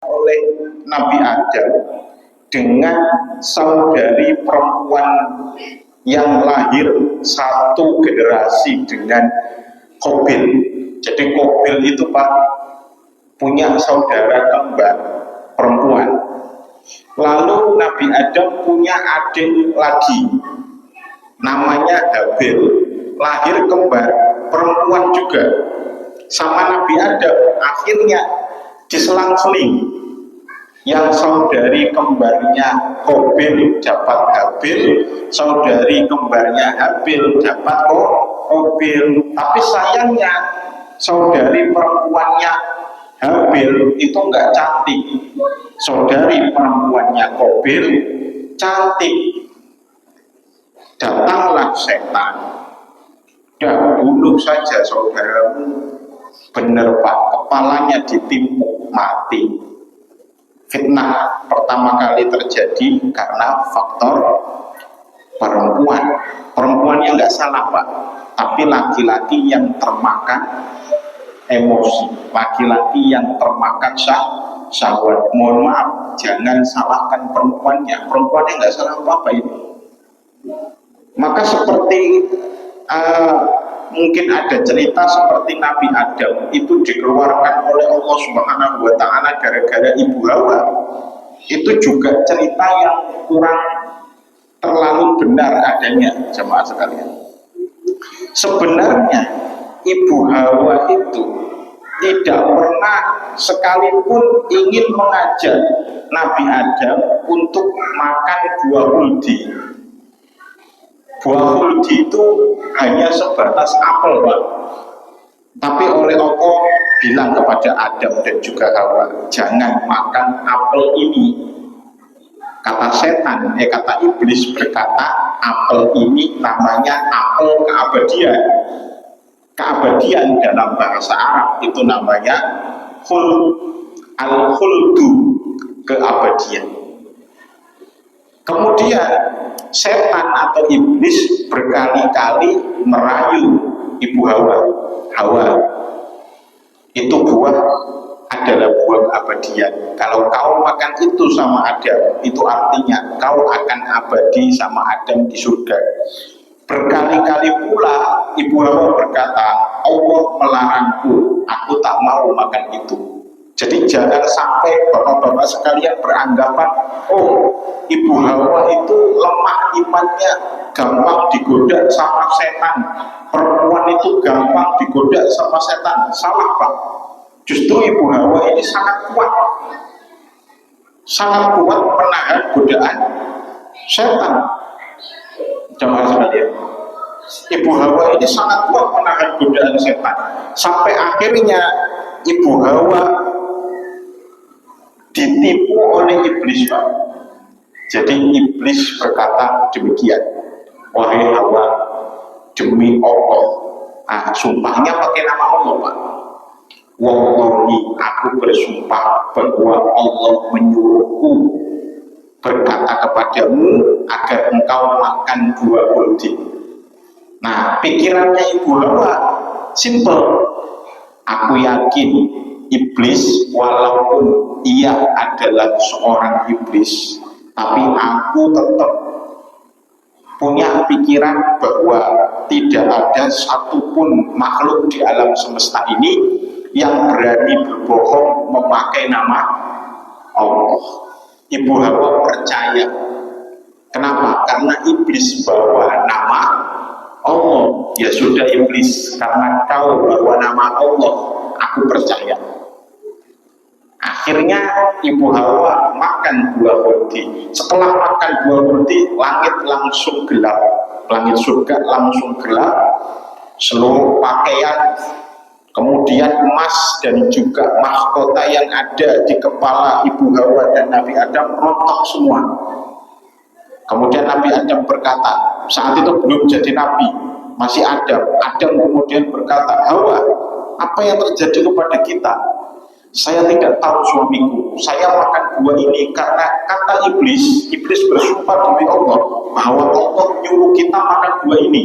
oleh Nabi Adam dengan saudari perempuan yang lahir satu generasi dengan Qabil. Jadi Qabil itu Pak punya saudara kembar perempuan. Lalu Nabi Adam punya adik lagi namanya Habil, lahir kembar perempuan juga sama Nabi Adam. Akhirnya diselang-seling, yang saudari kembarnya Qabil dapat Habil, saudari kembarnya Habil dapat Qabil. Tapi sayangnya saudari perempuannya Habil itu enggak cantik, saudari perempuannya Qabil cantik. Datanglah setan, dah bunuh saja saudaramu. Bener Pak, kepalanya ditimpuk mati. Fitnah pertama kali terjadi karena faktor perempuan. Perempuan yang nggak salah Pak, tapi laki-laki yang termakan emosi, laki-laki yang termakan syahwat. Mohon maaf, jangan salahkan perempuannya. Perempuannya nggak salah apa-apa ini. Maka seperti mungkin ada cerita seperti Nabi Adam itu dikeluarkan oleh Allah Subhanahu wa Ta'ala gara-gara ibu Hawa. Itu juga cerita yang kurang terlalu benar adanya, jemaah sekalian. Sebenarnya ibu Hawa itu tidak pernah sekalipun ingin mengajak Nabi Adam untuk makan buah huldi. Buah huldi itu hanya sebatas apel Pak. Tapi oleh Allah bilang kepada Adam dan juga Hawa, jangan makan apel ini. Kata setan, kata iblis berkata, apel ini namanya apel keabadian. Keabadian dalam bahasa Arab itu namanya al-khuldu, keabadian. Kemudian setan atau iblis berkali-kali merayu ibu Hawa. Itu buah adalah buah keabadian. Kalau kau makan itu sama Adam, itu artinya kau akan abadi sama Adam di surga. Berkali-kali pula ibu Hawa berkata, Allah melarangku, aku tak mau makan itu. Jadi jangan sampai bapak-bapak sekalian beranggapan, oh ibu Hawa itu lemah imannya, gampang digoda sama setan. Perempuan itu gampang digoda sama setan. Salah Pak. Justru ibu Hawa ini sangat kuat menahan godaan setan. Jemaah sekalian, ibu Hawa ini sangat kuat menahan godaan setan. Sampai akhirnya ibu Hawa ditipu oleh iblis Pak. Jadi iblis berkata demikian, wahai Hawa, demi Allah, sumpahnya pakai nama Allah Pak. Wallahi, aku bersumpah bahwa Allah menyuruhku berkata kepadamu agar engkau makan buah huldi. Nah, pikirannya ibu Hawa simple. Aku yakin iblis walaupun ia adalah seorang iblis, tapi aku tetap punya pikiran bahwa tidak ada satupun makhluk di alam semesta ini yang berani berbohong memakai nama Allah. Ibu Hawa percaya. Kenapa? Karena iblis bawa nama Allah. Ya sudah iblis, karena kau bawa nama Allah, aku percaya. Akhirnya ibu Hawa makan buah huldi. Setelah makan buah huldi, langit langsung gelap, langit surga langsung gelap. Seluruh pakaian, kemudian emas dan juga mahkota yang ada di kepala ibu Hawa dan Nabi Adam rontok semua. Kemudian Nabi Adam berkata, saat itu belum jadi nabi, masih Adam. Adam kemudian berkata, Hawa, apa yang terjadi kepada kita? Saya tidak tahu suamiku. Saya makan buah ini karena kata iblis bersumpah demi Allah bahwa Allah menyuruh kita makan buah ini.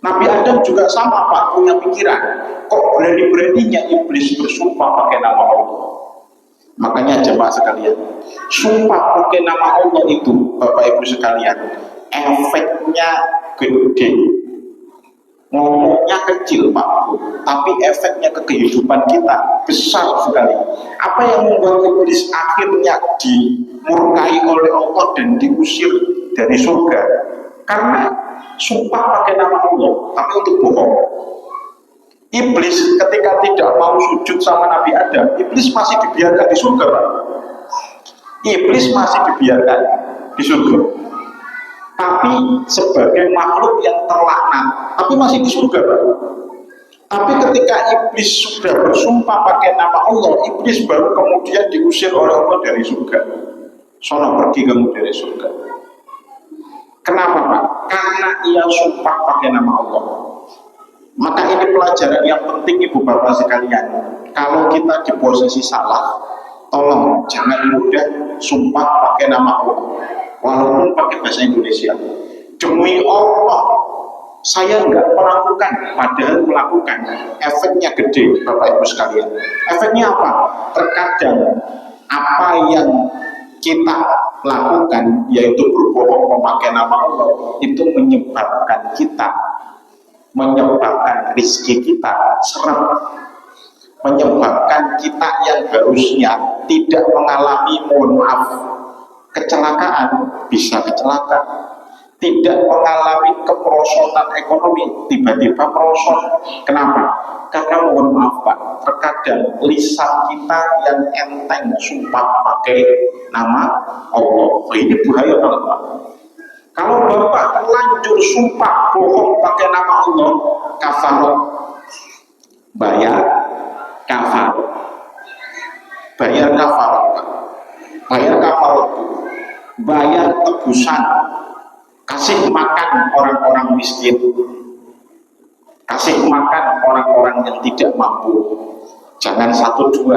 Nabi Adam juga sama Pak, punya pikiran. Kok berani-beraninya iblis bersumpah pakai nama Allah? Makanya jemaah sekalian, sumpah pakai nama Allah itu, Bapak Ibu sekalian, efeknya gede. Ngomongnya kecil Pak, tapi efeknya ke kehidupan kita besar sekali. Apa yang membuat iblis akhirnya dimurkai oleh Allah dan diusir dari surga? Karena sumpah pakai nama Allah, tapi untuk bohong. Iblis ketika tidak mau sujud sama Nabi Adam, iblis masih dibiarkan di surga, Pak. Iblis masih dibiarkan di surga. Tapi sebagai makhluk yang terlaknat, tapi masih di surga, Pak. Tapi ketika iblis sudah bersumpah pakai nama Allah, iblis baru kemudian diusir oleh Allah dari surga. Sono pergi kamu dari surga. Kenapa, Pak? Karena ia sumpah pakai nama Allah. Maka ini pelajaran yang penting Ibu Bapak sekalian. Kalau kita di posisi salah, tolong jangan mudah sumpah pakai nama Allah, walaupun pakai bahasa Indonesia. Demi Allah, saya nggak melakukan, padahal melakukan. Efeknya gede, Bapak Ibu sekalian. Efeknya apa? Terkadang apa yang kita lakukan, yaitu berbohong memakai nama Allah, itu menyebabkan rezeki kita seret, menyebabkan kita yang harusnya tidak mengalami, mohon maaf, kecelakaan, bisa kecelakaan, tidak mengalami kemerosotan ekonomi, tiba-tiba merosot. Kenapa? Karena mohon maaf Pak, terkadang lisan kita yang enteng sumpah pakai nama Allah. Ini bahaya banget Pak. Kalau Bapak terlanjur sumpah bohong pakai nama Allah, kafarot, bayar kafarot, bayar kafarot, bayar tebusan, kasih makan orang-orang miskin, kasih makan orang-orang yang tidak mampu. Jangan 1-2,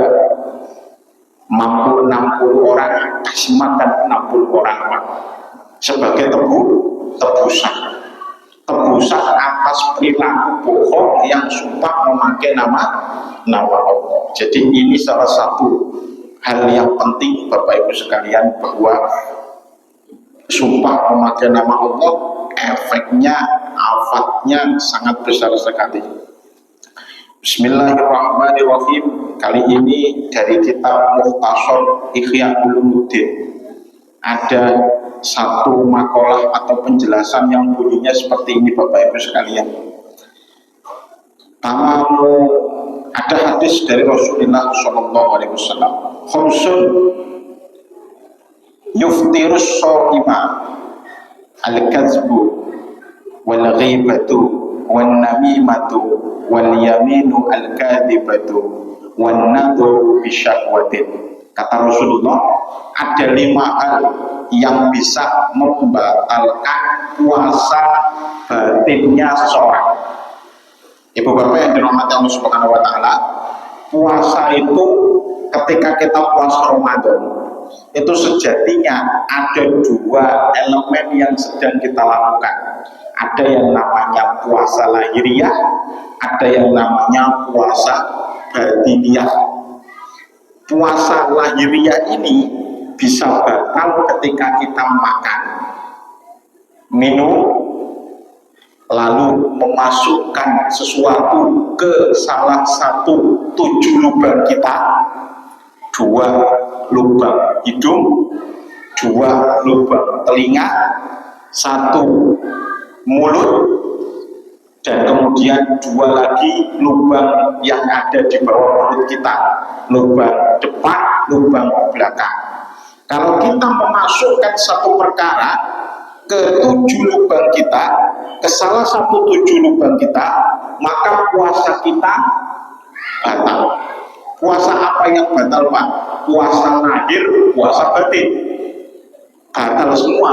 mampu 60 orang, kasih makan 60 orang Pak. Sebagai tebusan atas perilaku bohong yang sumpah memakai nama Allah. Jadi ini salah satu hal yang penting Bapak Ibu sekalian, bahwa sumpah memakai nama Allah efeknya, afatnya sangat besar sekali. Bismillahirrahmanirrahim. Kali ini dari kitab Mukhtasar Ihya Ulumuddin ada satu makalah atau penjelasan yang bunyinya seperti ini Bapak Ibu sekalian. Ada hadis dari Rasulullah SAW. Khamsun yuftirus sha'ima al-kazbu wal ghibatu wan namimatu wal yaminu al-kadhibatu wan nadhuru bisyahwatin. Kata Rasulullah, ada 5 hal yang bisa membatalkan puasa batinnya seseorang. Ibu Bapak yang dirahmati Allah Subhanahu wa taala, puasa itu ketika kita puasa Ramadan, itu sejatinya ada 2 elemen yang sedang kita lakukan. Ada yang namanya puasa lahiriah, ada yang namanya puasa batiniah. Puasa lahiriah ini bisa batal ketika kita makan, minum, lalu memasukkan sesuatu ke salah satu 7 lubang kita, 2 lubang hidung, 2 lubang telinga, 1 mulut, dan kemudian 2 lagi lubang yang ada di bawah perut kita, lubang depan, lubang belakang. Kalau kita memasukkan satu perkara ke 7 lubang kita, ke salah satu 7 lubang kita, maka puasa kita batal. Puasa apa yang batal Pak? Puasa lahir, puasa batin, batal semua.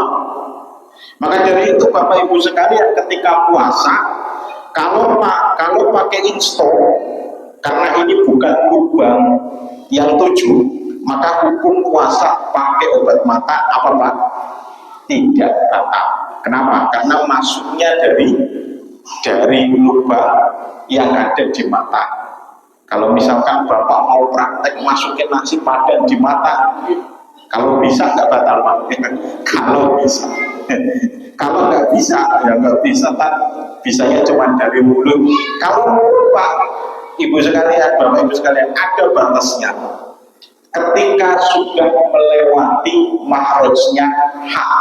Maka dari itu Bapak Ibu sekalian, ketika puasa, kalau pakai insto, karena ini bukan lubang yang 7, maka hukum puasa pakai obat mata apa Pak? Tidak batal. Kenapa? Karena masuknya dari lubang yang ada di mata. Kalau misalkan Bapak mau praktek masukin nasi padang di mata, kalau bisa nggak batal Pak? Kalau bisa. Kalau nggak bisa, ya nggak bisa Pak. Bisanya cuma dari mulut. Kalau mulut Pak, Ibu sekalian, Bapak Ibu sekalian, ada batasnya. Ketika sudah melewati mahrojnya hak.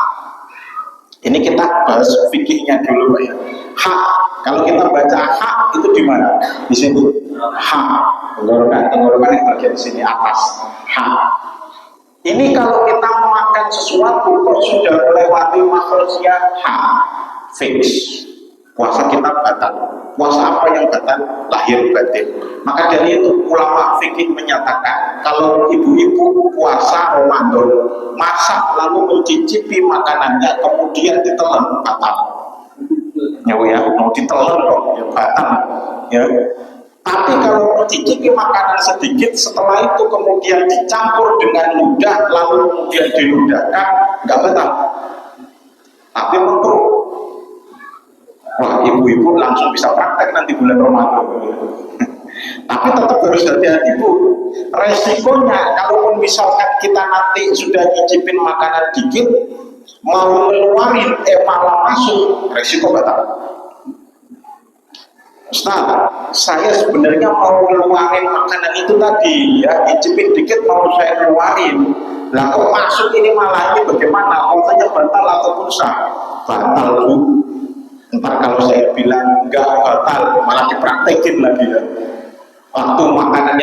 Ini kita bahas fikihnya dulu Pak ya. Hak, kalau kita baca hak itu di mana? Di sini. Hak. Tenggorokan yang bagian sini atas. Hak. Ini kalau kita makan sesuatu kok sudah melewati makhrajnya hak, fix. Puasa kita batal. Puasa apa yang batal? Lahir batin. Maka dari itu ulama fikih menyatakan kalau ibu-ibu puasa Ramadan masak lalu mencicipi makanannya kemudian ditelan batal. Ya, mau ditelan kok ya batal. Ya. Tapi kalau mencicipi makanan sedikit setelah itu kemudian dicampur dengan ludah lalu kemudian diludahkan nggak batal. Tapi makruh. Wah, ibu-ibu langsung bisa praktek nanti bulan Ramadan. Tapi tetap harus hati-hati Bu. Resikonya kalaupun misalkan kita nanti sudah nyicipin makanan dikit, mau ngeluarin malah masuk, resiko batal. Ustaz, saya sebenarnya mau ngeluarin makanan itu tadi ya, nyicipin dikit mau saya keluarin. Lah kok masuk ini malah ini bagaimana? Katanya batal ataupun sah? Batal Bu. Ntar kalau saya bilang enggak batal malah dipraktekin lagi ya. Waktu makanannya